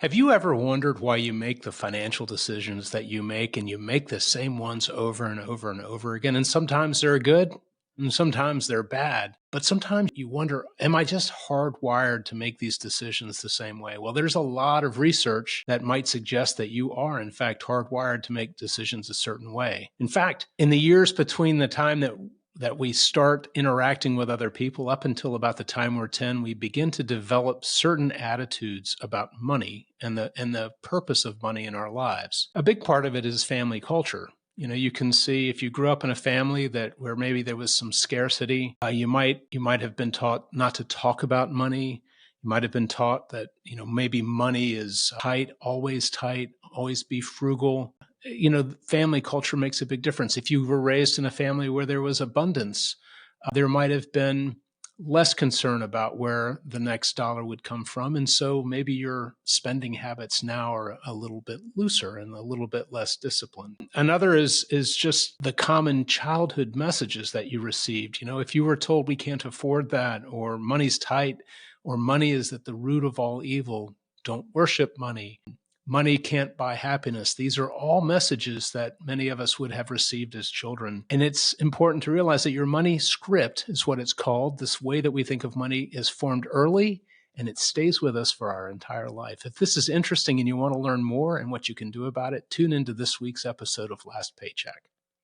Have you ever wondered why you make the financial decisions that you make and you make the same ones over and over and over again? And sometimes they're good and sometimes they're bad. But sometimes you wonder, am I just hardwired to make these decisions the same way? Well, there's a lot of research that might suggest that you are, in fact, hardwired to make decisions a certain way. In fact, in the years between the time that we start interacting with other people up until about the time we're 10, we begin to develop certain attitudes about money and the purpose of money in our lives. A big part of it is family culture. You know, you can see if you grew up in a family where maybe there was some scarcity, you might have been taught not to talk about money. You might have been taught that, maybe money is tight, always be frugal. Family culture makes a big difference. If you were raised in a family where there was abundance, there might have been less concern about where the next dollar would come from. And so maybe your spending habits now are a little bit looser and a little bit less disciplined. Another is just the common childhood messages that you received. If you were told we can't afford that, or money's tight, or money is at the root of all evil, don't worship money. Money can't buy happiness. These are all messages that many of us would have received as children. And it's important to realize that your money script is what it's called. This way that we think of money is formed early, and it stays with us for our entire life. If this is interesting and you want to learn more and what you can do about it, tune into this week's episode of Last Paycheck.